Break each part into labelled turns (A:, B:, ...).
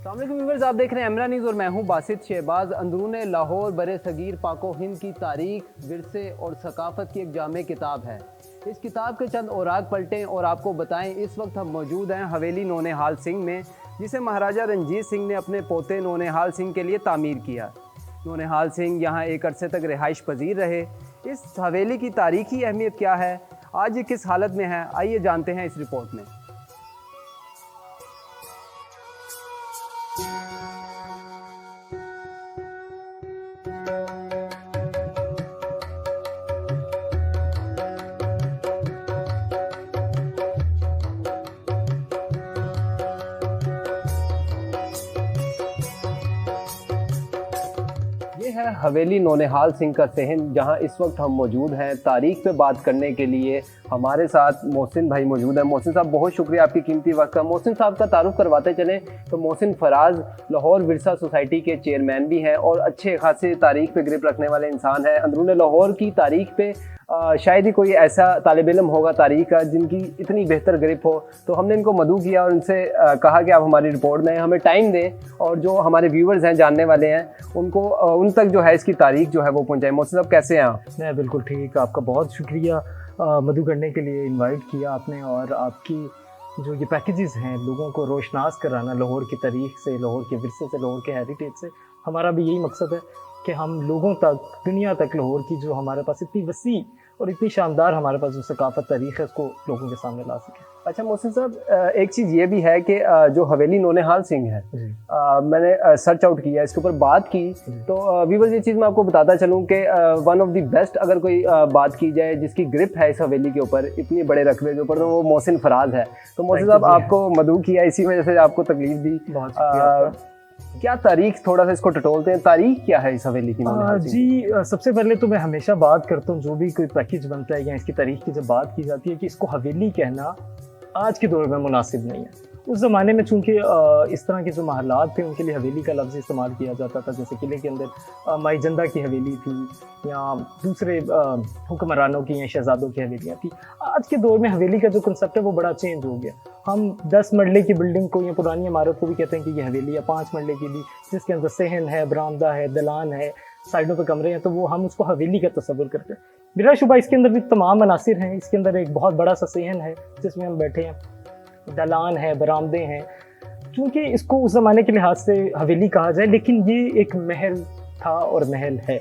A: अस्सलामुअलैकुम व्यूअर्स, आप देख रहे हैं एमरा न्यूज़ और मैं हूं बासित शहबाज। अंदरून लाहौर बर सगीर पाको हिंद की तारीख, विरसे और सकाफ़त की एक जामे किताब है। इस किताब के चंद औराक पलटें और आपको बताएं। इस वक्त हम मौजूद हैं हवेली नौनिहाल सिंह में, जिसे महाराजा रंजीत सिंह ने अपने पोते नौनिहाल सिंह के लिए तामीर किया। नौनिहाल सिंह यहाँ एक अरसे तक रिहाइश पजीर रहे। इस हवेली की तारीखी अहमियत क्या है, आज ये किस हालत में है, आइए जानते हैं इस रिपोर्ट में। ये है हवेली नौनिहाल सिंह का सहन, जहां इस वक्त हम मौजूद हैं। तारीख पे बात करने के लिए हमारे साथ मोहसिन भाई मौजूद हैं। मोहसिन साहब, बहुत शुक्रिया आपकी कीमती वक्त का। मोहसिन साहब का तारुफ करवाते चलें तो मोहसिन फराज लाहौर विरसा सोसाइटी के चेयरमैन भी हैं और अच्छे खासे तारीख पे ग्रिप रखने वाले इंसान हैं। अंदरून लाहौर की तारीख पे शायद ही कोई ऐसा तालिब इल्म होगा तारीख का जिनकी इतनी बेहतर ग्रिप हो। तो हमने इनको मदऊ किया और उनसे कहा कि आप हमारी रिपोर्ट में हमें टाइम दें और जो हमारे व्यूवर्स हैं, जानने वाले हैं, उनको उन तक जो है इसकी तारीख जो है वो पहुंचाएं। मोहसिन साहब, कैसे हैं आप?
B: मैं बिल्कुल ठीक, आपका बहुत शुक्रिया मदऊ करने के लिए इनवाइट किया आपने। और आपकी जो ये पैकेजेस हैं लोगों को रोशनास कराना लाहौर की तारीख से, लाहौर के विरसे से, लाहौर के हेरिटेज से, हमारा भी यही मकसद है कि हम लोगों तक, दुनिया तक लाहौर की जो हमारे पास इतनी वसी और इतनी शानदार हमारे पास जो सकाफत तारीख है उसको लोगों के सामने ला सकें।
A: अच्छा मोहसिन साहब, एक चीज़ ये भी है कि जो हवेली नौनिहाल सिंह है, मैंने सर्च आउट किया, इसके ऊपर बात की, तो व्यूअर्स ये चीज़ मैं आपको बताता चलूँ कि वन ऑफ द बेस्ट अगर कोई बात की जाए जिसकी ग्रिप है इस हवेली के ऊपर, इतनी बड़े रकबे के ऊपर, तो वो मोहसिन फराज है। तो मोहसिन साहब, आपको मदऊ किया, इसी वजह से आपको तकलीफ दी। क्या तारीख, थोड़ा सा इसको टटोलते हैं, तारीख क्या है इस हवेली की?
B: जी, सबसे पहले तो मैं हमेशा बात करता हूँ, जो भी कोई पैकेज बनता है या इसकी तारीख की जब बात की जाती है, कि इसको हवेली कहना आज के दौर में मुनासिब नहीं है। उस ज़माने में चूँकि इस तरह के जो महलात थे उनके लिए हवेली का लफ्ज़ इस्तेमाल किया जाता था। जैसे किले के अंदर माईजंदा की हवेली थी या दूसरे हुक्मरानों की या शहजादों की हवेलियाँ थी। आज के दौर में हवेली का जो कंसेप्ट है वो बड़ा चेंज हो गया। हम 10 मरले की बिल्डिंग को या पुरानी इमारत को भी कहते हैं कि ये हवेली, या 5 मरले की भी जिसके अंदर सहन है, बरामदा है, दलान है, साइडों पे कमरे हैं, तो वो हम उसको हवेली का तस्वुर करते हैं। बिलाशुबा इसके अंदर भी तमाम अनासिर हैं। इसके अंदर एक बहुत बड़ा सा सहन है जिसमें हम बैठे हैं, दलान है, बरामदे हैं। क्योंकि इसको उस ज़माने के लिहाज से हवेली कहा जाए, लेकिन ये एक महल था और महल है,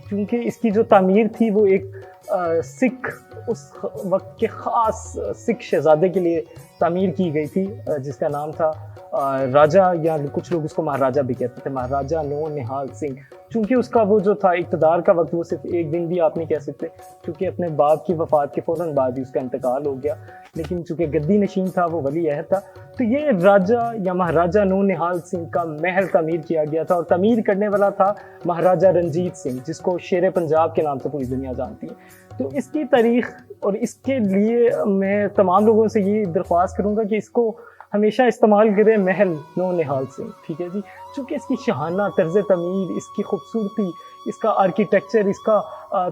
B: क्योंकि इसकी जो तामीर थी वो एक सिख, उस वक्त के ख़ास सिख शहज़ादे के लिए तामीर की गई थी, जिसका नाम था राजा, या कुछ लोग उसको महाराजा भी कहते थे, महाराजा नौनिहाल सिंह। चूँकि उसका वो जो था इक़्तिदार का वक्त, वो सिर्फ एक दिन भी आप नहीं कह सकते, क्योंकि अपने बाप की वफ़ात के फ़ौरन बाद ही उसका इंतकाल हो गया। लेकिन चूँकि गद्दी नशीन था, वो वली अहद था, तो ये राजा या महाराजा नौनिहाल सिंह का महल तामीर किया गया था। और तामीर करने वाला था महाराजा रंजीत सिंह, जिसको शेर पंजाब के नाम से पूरी दुनिया जानती है। तो इसकी तारीख, और इसके लिए मैं तमाम लोगों से ये दरख्वास्त करूँगा कि इसको हमेशा इस्तेमाल करें महल नौनिहाल सिंह, ठीक है जी। चूँकि इसकी शहाना तर्ज तमीर, इसकी खूबसूरती, इसका आर्किटेक्चर, इसका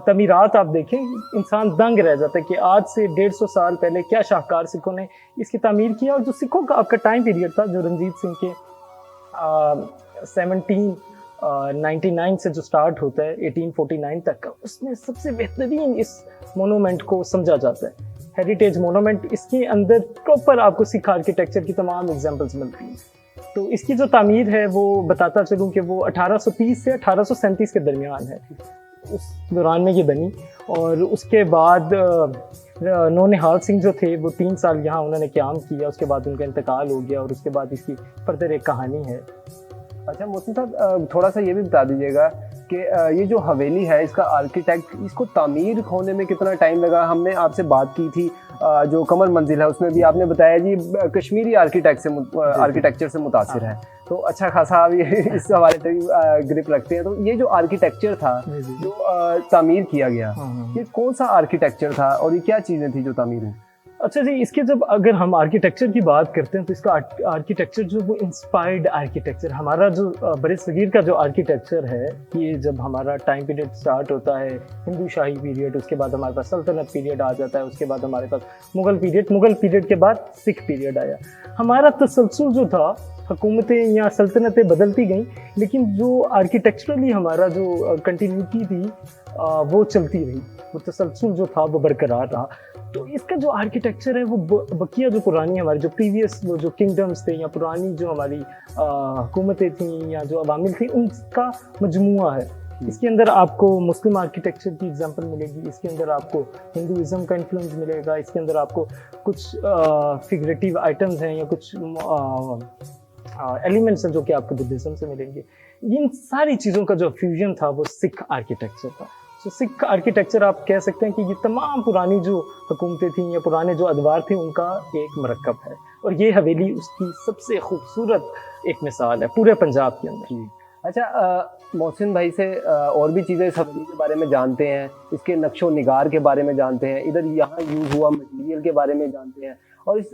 B: तमीरात आप देखें, इंसान दंग रह जाता है कि आज से 150 साल पहले क्या शाहकार सिखों ने इसकी तामीर किया। और जो सिखों का आपका टाइम पीरियड था, जो रंजीत सिंह के 1799 से जो स्टार्ट होता है 1849 तक का, उसमें सबसे बेहतरीन इस मोनूमेंट को समझा जाता है, हेरिटेज मोनूमेंट। इसके अंदर प्रॉपर आपको सिख आर्किटेक्चर की तमाम एग्जांपल्स मिलती हैं। तो इसकी जो तामीर है वो बताता चलूँ कि वो 1830 से 1837 के दरमियान है, उस दौरान में ये बनी। और उसके बाद नौनिहाल सिंह जो थे वो 3 साल यहाँ उन्होंने क़याम किया, उसके बाद उनका इंतकाल हो गया, और उसके बाद इसकी फर्दर एक कहानी है।
A: अच्छा मोहसिन साहब, थोड़ा सा ये भी बता दीजिएगा कि ये जो हवेली है, इसका आर्किटेक्ट, इसको तामीर होने में कितना टाइम लगा? हमने आपसे बात की थी, जो कमर मंजिल है उसमें भी आपने बताया जी कश्मीरी आर्किटेक्चर से मुतासिर है। तो अच्छा खासा आप ये इस हवाले से ग्रिप रखते हैं। तो ये जो आर्किटेक्चर था जो तामीर किया गया, ये कौन सा आर्किटेक्चर था और ये क्या चीज़ें थी जो तामीर हुई?
B: अच्छा जी, इसके जब अगर हम आर्किटेक्चर की बात करते हैं तो इसका आर्किटेक्चर जो वो इंस्पायर्ड आर्किटेक्चर, हमारा जो बर सगीर का जो आर्किटेक्चर है, ये जब हमारा टाइम पीरियड स्टार्ट होता है हिंदू शाही पीरियड, उसके बाद हमारे पास सल्तनत पीरियड आ जाता है, उसके बाद हमारे पास मुग़ल पीरियड के बाद सिख पीरियड आया। हमारा तसलसल जो था हुकूमतें या सल्तनतें बदलती गईं, लेकिन जो आर्किटेक्चरली हमारा जो कंटिन्यूटी थी वो चलती रही, वो तसलसल जो था वो बरकरार रहा। तो इसका जो आर्किटेक्चर है वो बकिया जो पुरानी हमारी जो प्रीवियस वो जो किंगडम्स थे या पुरानी जो हमारी हुकूमतें थीं या जो अवामिल थी, उनका मजमूआ है। इसके अंदर आपको मुस्लिम आर्किटेक्चर की एग्जांपल मिलेगी, इसके अंदर आपको हिंदुइज्म का इन्फ्लुएंस मिलेगा, इसके अंदर आपको कुछ फिगरेटिव आइटम्स हैं या कुछ एलिमेंट्स हैं जो कि आपको बुद्धिज्म से मिलेंगे। इन सारी चीज़ों का जो फ्यूजन था वो सिख आर्किटेक्चर था। तो सिख आर्किटेक्चर आप कह सकते हैं कि ये तमाम पुरानी जो हुकूमतें थीं या पुराने जो अदवार थे उनका एक मरकब है, और ये हवेली उसकी सबसे खूबसूरत एक मिसाल है पूरे पंजाब के अंदर।
A: अच्छा, मोहसिन भाई से और भी चीज़ें इस हवेली के बारे में जानते हैं, इसके नक्शो निगार के बारे में जानते हैं, इधर यहाँ यूज़ हुआ मटीरियल के बारे में जानते हैं, और इस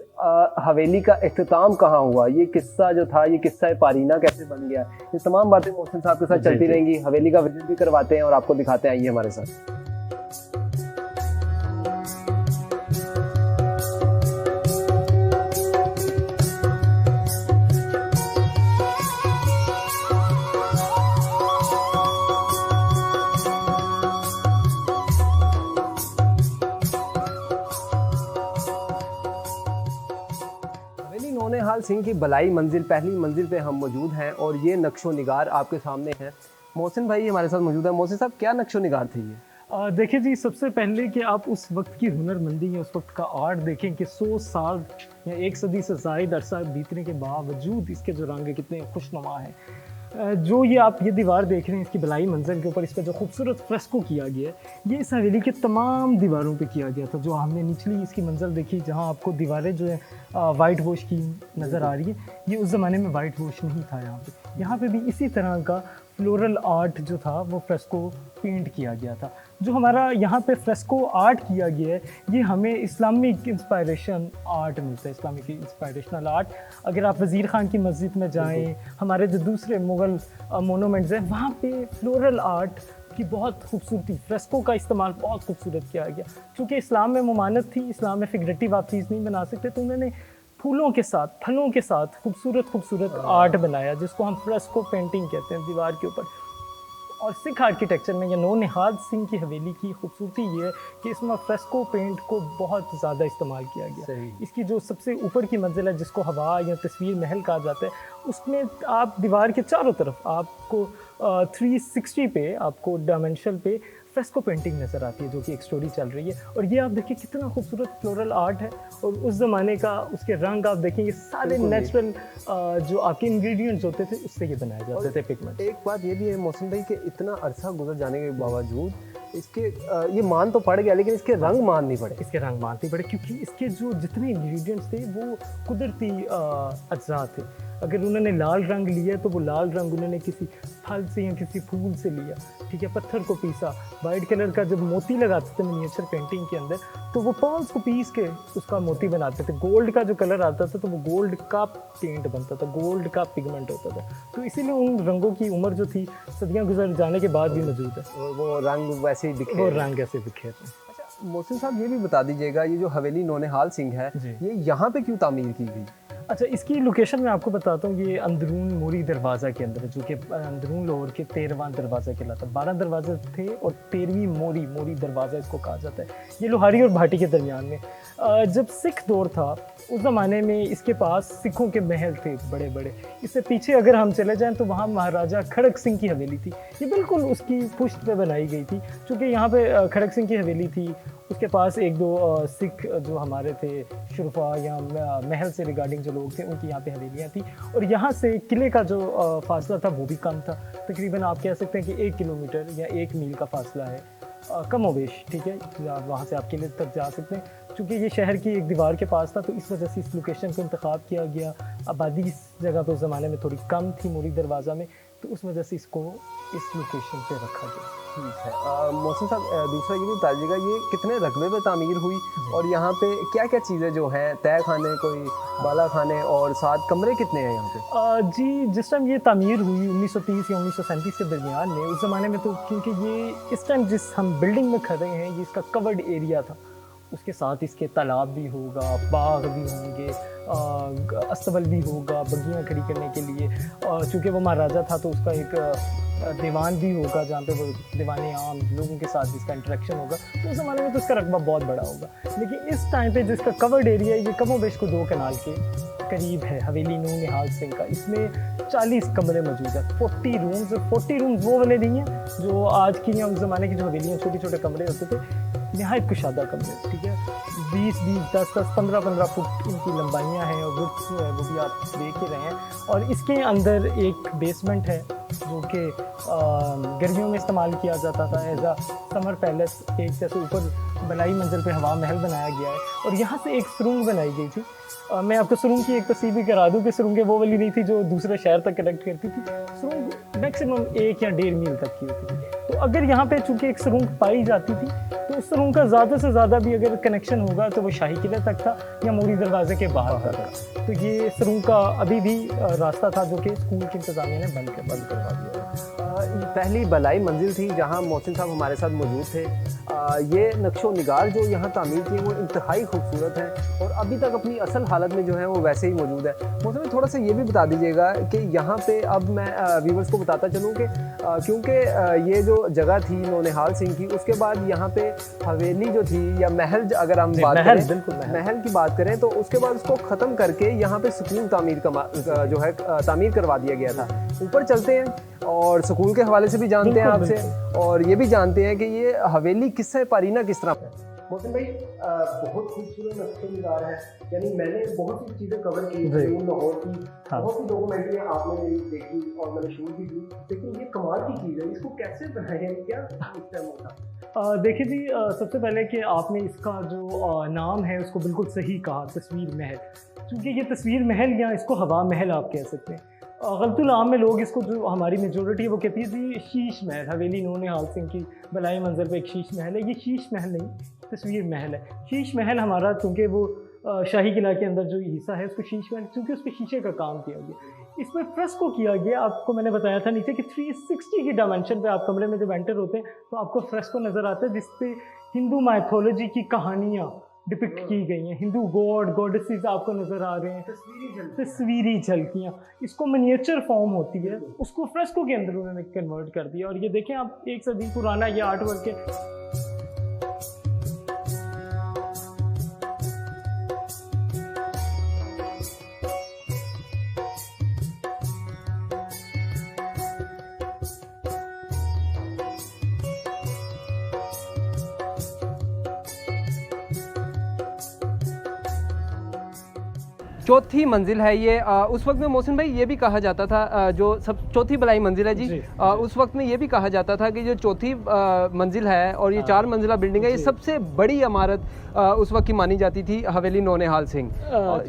A: हवेली का इख्तिताम कहाँ हुआ, ये किस्सा जो था, ये किस्सा पारीना कैसे बन गया, ये तमाम बातें मोहसिन साहब के साथ चलती रहेंगी। हवेली का विजिट भी करवाते हैं और आपको दिखाते हैं, आइए हमारे साथ। नौनिहाल सिंह की बलाई मंजिल, पहली मंजिल पे हम मौजूद हैं और ये नक्शो निगार आपके सामने है। मोहसिन भाई हमारे साथ मौजूद है। मोहसिन साहब, क्या नक्शो निगार थी ये?
B: देखिए जी, सबसे पहले कि आप उस वक्त की हुनरमंदी या उस वक्त का आर्ट देखें कि 100 साल या 1 सदी से ज़ायद अरसा बीतने के बावजूद इसके जो रंग कितने खुशनुमा हैं। जो ये आप ये दीवार देख रहे हैं इसकी बलाई मंजिल के ऊपर, इस पर जो खूबसूरत फ्रेस्को किया गया है, ये इस हवेली के तमाम दीवारों पे किया गया था। जो हमने निचली इसकी मंजिल देखी जहाँ आपको दीवारें जो है वाइट वॉश की नज़र आ रही है, ये उस ज़माने में वाइट वॉश नहीं था। यहाँ पे भी इसी तरह का फ्लोरल आर्ट जो था वो फ्रेस्को पेंट किया गया था। जो हमारा यहाँ पे फ्रेस्को आर्ट किया गया है, ये हमें इस्लामिक इंस्पायरेशन आर्ट मिलता है, इस्लामिक इंस्पायरेशनल आर्ट। अगर आप वज़ीर ख़ान की मस्जिद में जाएं, हमारे जो दूसरे मुग़ल मोनूमेंट्स हैं, वहाँ पे फ्लोरल आर्ट की बहुत खूबसूरती, फ्रेस्को का इस्तेमाल बहुत खूबसूरत किया गया। क्योंकि इस्लाम में ममानत थी, इस्लाम में फिगरेटिव आप चीज़ नहीं बना सकते, तो उन्होंने फूलों के साथ, फलों के साथ खूबसूरत आर्ट बनाया, जिसको हम फ्रेस्को पेंटिंग कहते हैं दीवार के ऊपर। और सिख आर्किटेक्चर में या नौनिहाल सिंह की हवेली की खूबसूरती ये है कि इसमें फ्रेस्को पेंट को बहुत ज़्यादा इस्तेमाल किया गया। इसकी जो सबसे ऊपर की मंजिल है, जिसको हवा या तस्वीर महल कहा जाता है, उसमें आप दीवार के चारों तरफ आपको 360 पे, आपको डायमेंशन पे फ्रेस्को पेंटिंग नज़र आती है, जो कि एक स्टोरी चल रही है। और ये आप देखिए कितना खूबसूरत फ्लोरल आर्ट है, और उस ज़माने का उसके रंग आप देखेंगे, सारे नेचुरल जो आपके इंग्रेडिएंट्स होते थे उससे ये बनाए जाते थे पिगमेंट।
A: एक बात ये भी है मोहसिन भाई कि इतना अरसा गुजर जाने के बावजूद इसके ये मान तो पड़ गया, लेकिन इसके रंग मान नहीं पड़े।
B: इसके रंग मान नहीं पड़े क्योंकि इसके जो जितने इंग्रेडिएंट्स थे वो कुदरती अज्जा थे। अगर उन्होंने लाल रंग लिया तो वो लाल रंग उन्होंने किसी फल से या किसी फूल से लिया, ठीक है, पत्थर को पीसा। वाइट कलर का जब मोती लगाते थे मिनिएचर पेंटिंग के अंदर, तो वो पर्ल्स को पीस के उसका मोती बनाते थे। गोल्ड का जो कलर आता था तो वो गोल्ड का पेंट बनता था, गोल्ड का पिगमेंट होता था। तो इसीलिए उन रंगों की उम्र जो थी सदियाँ गुजर जाने के बाद भी मौजूद है,
A: और वो रंग वैसे ही दिखे,
B: वो रंग ऐसे दिखे थे।
A: अच्छा मोहसिन साहब, ये भी बता दीजिएगा, ये जो हवेली नौनिहाल सिंह है, ये यहाँ पे क्यों तामीर की गई?
B: अच्छा, इसकी लोकेशन मैं आपको बताता हूँ। ये अंदरून मोरी दरवाज़ा के अंदर है, जो कि अंदरून लाहौर के 13वां दरवाज़ा कहलाता है। 12 दरवाजे थे और 13वीं मोरी दरवाज़ा इसको कहा जाता है। ये लोहारी और भाटी के दरमियान में। जब सिख दौर था उस ज़माने में इसके पास सिखों के महल थे बड़े बड़े। इससे पीछे अगर हम चले जाएँ तो वहाँ महाराजा खड़क सिंह की हवेली थी। ये बिल्कुल उसकी पुश्त पे बनाई गई थी, क्योंकि यहाँ पे खड़क सिंह की हवेली थी। उसके पास एक दो सिख जो हमारे थे शुरफा या महल से रिगार्डिंग जो लोग थे, उनकी यहाँ पे हवेलियाँ थी। और यहाँ से किले का जो फासला था वो भी कम था, तकरीबन आप कह सकते हैं कि 1 किलोमीटर या 1 मील का फासला है, कमोवेश, ठीक है। वहाँ से आप किले तक जा सकते हैं। चूँकि ये शहर की एक दीवार के पास था तो इस वजह से इस लोकेशन को इंतखाब किया गया। आबादी इस जगह पर उस ज़माने में थोड़ी कम थी मोरी दरवाज़ा में, तो उस वजह से इसको इस लोकेशन पे रखा गया।
A: ठीक है। मोहसिन साहब, दूसरा ये भी बता दीजिएगा, ये कितने रकबे में तामीर हुई और यहाँ पे क्या क्या चीज़ें जो हैं, तय खाने, कोई बाला खाने, और साथ कमरे कितने हैं यहाँ पे?
B: जी, जिस टाइम ये तामीर हुई 1930 या 1937 के दरमियान में, उस ज़माने में तो क्योंकि ये इस टाइम जिस हम बिल्डिंग में खड़े हैं, ये इसका कवर्ड एरिया था। उसके साथ इसके तालाब भी होगा, बाग भी होंगे, अस्तबल भी होगा बग्गियाँ खड़ी करने के लिए। चूँकि वो महाराजा था तो उसका एक दीवान भी होगा जहाँ पे वो दीवाने आम लोगों के साथ इसका इंटरेक्शन होगा। तो उस ज़माने में तो इसका रकबा बहुत बड़ा होगा। लेकिन इस टाइम पे जो इसका कवर्ड एरिया है ये कमोबेश को 2 कनाल के करीब है, हवेली नून निहाल सिंह का। इसमें 40 कमरे मौजूद हैं, 40 रूम्स वो वाले नहीं हैं जो आज की या उस ज़माने की जो हवेलियाँ छोटे छोटे कमरे होते थे, नहायत कुशादा कमरे, ठीक है। 20-20, 10-10, 15-15 फुट इनकी लंबाइयाँ हैं और विड्थ जो है वो भी आप देख ही रहे हैं। और इसके अंदर एक बेसमेंट है जो कि गर्मियों में इस्तेमाल किया जाता था एज अ समर पैलेस। एक जैसे ऊपर बलाई मंजिल पे हवा महल बनाया गया है और यहाँ से एक सुरंग बनाई गई थी। मैं आपको सुरंग की एक तस्वीर भी करा दूँ कि सुरंगें वो वाली नहीं थी जो दूसरे शहर तक कनेक्ट करती थी। सुरंग मैक्सिमम 1 या 1.5 मील तक की होती थी। तो अगर यहाँ पे चूँकि एक सुरंग पाई जाती थी तो उस सुरंग का ज़्यादा से ज़्यादा भी अगर कनेक्शन होगा तो वो शाही किले तक था या मोरी दरवाजे के बाहर था। तो ये सुरंग का अभी भी रास्ता था जो कि स्कूल की इंतज़ामिया ने बंद करवा दिया।
A: पहली बलाई मंजिल थी जहाँ मोहसिन साहब हमारे साथ मौजूद थे। ये नक्शो निगार जो यहाँ तामीर की है वो इंतहाई खूबसूरत है और अभी तक अपनी असल हालत में जो है वो वैसे ही मौजूद है। मोहसिन थोड़ा सा ये भी बता दीजिएगा कि यहाँ पे अब मैं व्यूवर्स को बताता चलूँ कि क्योंकि ये जो जगह थी नौनिहाल सिंह की, उसके बाद यहाँ पे हवेली जो थी या महल अगर हम बात करें महल की बात करें तो उसके बाद उसको ख़त्म करके यहाँ पे स्कूल जो है तामीर करवा दिया गया था। ऊपर चलते हैं और स्कूल के हवाले से भी जानते हैं आपसे और ये भी जानते हैं कि ये हवेली किस्सा पारीना किस तरह है। मोहसिन भाई बहुत खूबसूरत नक्शा है, यानी मैंने बहुत सी चीज़ें कवर की लाहौर की, बहुत सी डॉक्यूमेंट्रियाँ आपने मेरी देखी और मैंने शूट भी की, लेकिन ये कमाल की चीज़ है, इसको कैसे बनाया, क्या सिस्टम होता?
B: देखिए जी, सबसे पहले कि आपने इसका जो नाम है उसको बिल्कुल सही कहा, तस्वीर महल। क्योंकि ये तस्वीर महल या इसको हवा महल आप कह सकते हैं। गलतुल आम में लोग इसको, जो हमारी मेजोरिटी है वो कहती है जी शीश महल, हवेली नून-ए-हाल सिंह की बलाई मंजिल पे एक शीश महल है। ये शीश महल नहीं, तस्वीर महल है। शीश महल हमारा चूँकि वो शाही किला के अंदर जो हिस्सा है उसको शीश महल, क्योंकि उस पर शीशे का काम किया गया। इसमें फ्रेस्को किया गया, आपको मैंने बताया था नीचे कि 360 की डायमेंशन पे आप कमरे में जब एंटर होते हैं तो आपको फ्रेस्को नज़र आता है जिसपे हिंदू माइथोलॉजी की कहानियाँ डिपिक्ट की गई हैं। हिंदू गॉडेसेस आपको नज़र आ रहे हैं, तस्वीरी झलकियाँ। इसको मिनिएचर फॉर्म होती है, उसको फ्रेस्को के अंदर उन्होंने कन्वर्ट कर दिया। और ये देखें आप, 1 सदी पुराना ये आर्ट वर्क है।
A: चौथी मंजिल है ये। उस वक्त में मोहसिन भाई ये भी कहा जाता था, जो सब चौथी बलाई मंजिल है जी, उस वक्त में ये भी कहा जाता था कि जो चौथी मंजिल है और ये 4 मंजिला बिल्डिंग है, ये सबसे बड़ी इमारत उस वक्त की मानी जाती थी हवेली नौनिहाल सिंह।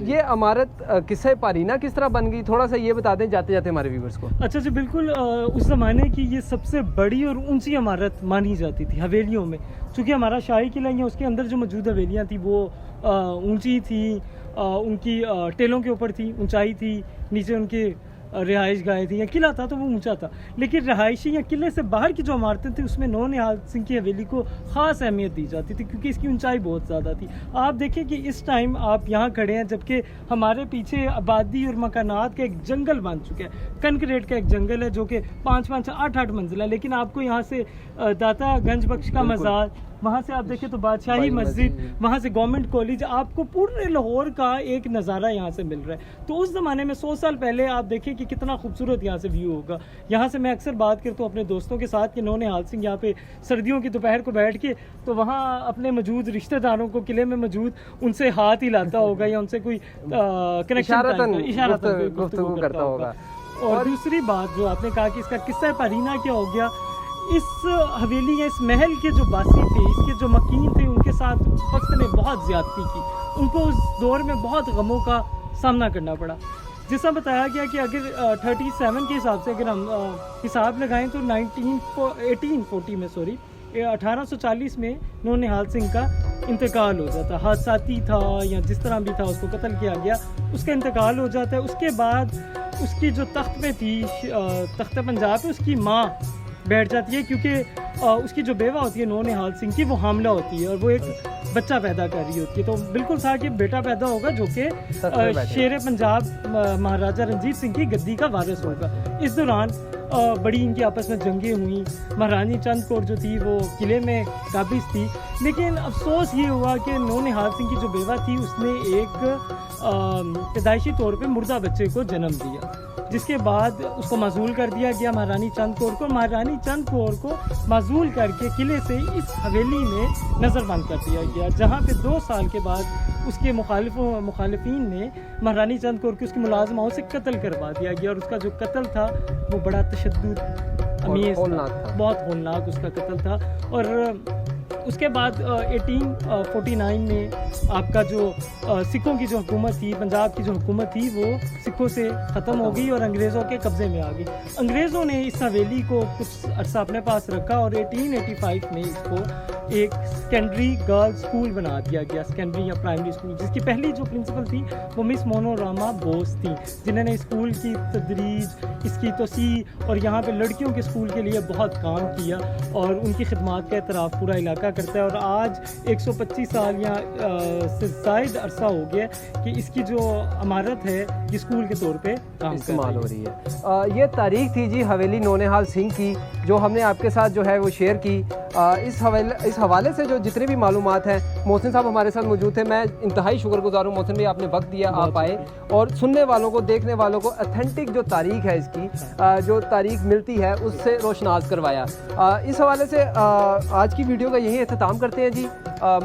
A: ये इमारत किस्सा पारीना किस तरह बन गई, थोड़ा सा ये बता दें जाते जाते हमारे व्यूवर्स को।
B: अच्छा जी, बिल्कुल। उस ज़माने की ये सबसे बड़ी और ऊंची इमारत मानी जाती थी हवेलियों में, क्योंकि हमारा शाही किला या उसके अंदर जो मौजूद हवेलियाँ थी वो ऊंची थी, उनकी टेलों के ऊपर थी, ऊंचाई थी, नीचे उनके रिहाइश गाहें थी, या किला था तो वो ऊंचा था। लेकिन रहायशी या किले से बाहर की जो इमारतें थी उसमें नौनिहाल सिंह की हवेली को ख़ास अहमियत दी जाती थी क्योंकि इसकी ऊंचाई बहुत ज़्यादा थी। आप देखें कि इस टाइम आप यहाँ खड़े हैं जबकि हमारे पीछे आबादी और मकानात का एक जंगल बन चुका है, कंक्रीट का एक जंगल है जो कि 5-5, 8-8 मंजिल है। लेकिन आपको यहाँ से दाता गंज बख्श का मज़ार, वहाँ से आप देखें तो बादशाही मस्जिद, वहाँ से गवर्नमेंट कॉलेज, आपको पूरे लाहौर का एक नज़ारा यहाँ से मिल रहा है। तो उस ज़माने में 100 साल पहले आप देखें कि कितना खूबसूरत यहाँ से व्यू होगा। यहाँ से मैं अक्सर बात करता हूँ अपने दोस्तों के साथ कि नौनिहाल सिंह यहाँ पे सर्दियों की दोपहर को बैठ के तो वहाँ अपने मौजूद रिश्तेदारों को किले में मौजूद उनसे हाथ हिलाता होगा या उनसे कोई कनेक्शन गुफ्तगू करता होगा। और दूसरी बात जो आपने कहा कि इसका किस्सा पारीना क्या हो गया, इस हवेली या इस महल के जो बासी थे, इसके जो मकीन थे, उनके साथ वक्त ने बहुत ज़्यादती की। उनको उस दौर में बहुत गमों का सामना करना पड़ा। जैसा बताया गया कि अगर 37 के हिसाब से अगर हम हिसाब लगाएं तो 1840 में नौनिहाल सिंह का इंतकाल हो जाता। हादसाती था या जिस तरह भी था, उसको कत्ल किया गया, उसका इंतकाल हो जाता है। उसके बाद उसकी जो तख्त पे थी, तख्त पंजाब पे उसकी माँ बैठ जाती है क्योंकि उसकी जो बेवा होती है नौनिहाल सिंह की, वो हामला होती है और वो एक
C: बच्चा पैदा कर रही होती है। तो बिल्कुल था कि बेटा पैदा होगा जो कि
A: बैठे।
C: शेर पंजाब महाराजा रंजीत सिंह की गद्दी का वारिस होगा। इस दौरान बड़ी इनकी आपस में जंगें हुई। महारानी चंद कौर जो थी वो किले में काबिज थी, लेकिन अफसोस ये हुआ कि नौनिहाल सिंह की जो बेवा थी उसने एक पैदाइशी तौर पे मुर्दा बच्चे को जन्म दिया, जिसके बाद उसको माजूल कर दिया गया महारानी चंद कौर को। महारानी चंद कौर को माजूल करके किले से इस हवेली में नज़रबंद कर दिया गया, जहाँ पे 2 साल के बाद उसके मुखालिफिन ने महारानी चंद कौर की उसकी मुलाजमाओं से कत्ल करवा दिया गया। और उसका जो कत्ल था वो बड़ा तशद्दुद अमीज़ था, बहुत होलनाक उसका कत्ल था। और उसके बाद 1849 में आपका जो सिखों की जो हुकूमत थी, पंजाब की जो हुकूमत थी, वो सिखों से ख़त्म हो गई और अंग्रेज़ों के कब्ज़े में आ गई। अंग्रेज़ों ने इस हवेली को कुछ अर्सा अपने पास रखा और 1885 में इसको एक सेकेंडरी गर्ल्स स्कूल बना दिया गया, सेकेंडरी या प्राइमरी स्कूल, जिसकी पहली जो प्रिंसिपल थी वो मिस मोनोरामा बोस थी, जिन्होंने स्कूल की तदरीज, इसकी तोसी और यहाँ पे लड़कियों के स्कूल के लिए बहुत काम किया और उनकी खिदमात का एतराफ़ पूरा इलाका करता है। और आज 125 साल या से ज़ायद अरसा हो गया कि इसकी जो इमारत है ये स्कूल के तौर पे काम
A: इस्तेमाल हो रही है। ये तारीख थी जी हवेली नौनिहाल सिंह की, जो हमने आपके साथ जो है वो शेयर की। इस हवाले से जो जितने भी मालूमात हैं, मोहसिन साहब हमारे साथ मौजूद थे। मैं इंतहाई शुक्रगुजार हूँ मोहसिन भाई, आपने वक्त दिया, आप आए और सुनने वालों को, देखने वालों को ऑथेंटिक जो तारीख है इसकी, जो तारीख मिलती है उससे रोशनास करवाया। इस हवाले से आज की वीडियो का यही अख्ताम करते हैं जी।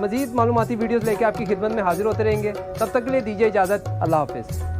A: मज़ीद मालूमाती वीडियोज़ लेके आपकी खिदमत में हाजिर होते रहेंगे। तब तक के लिए दीजिए इजाज़त। अल्लाह हाफ़िज़।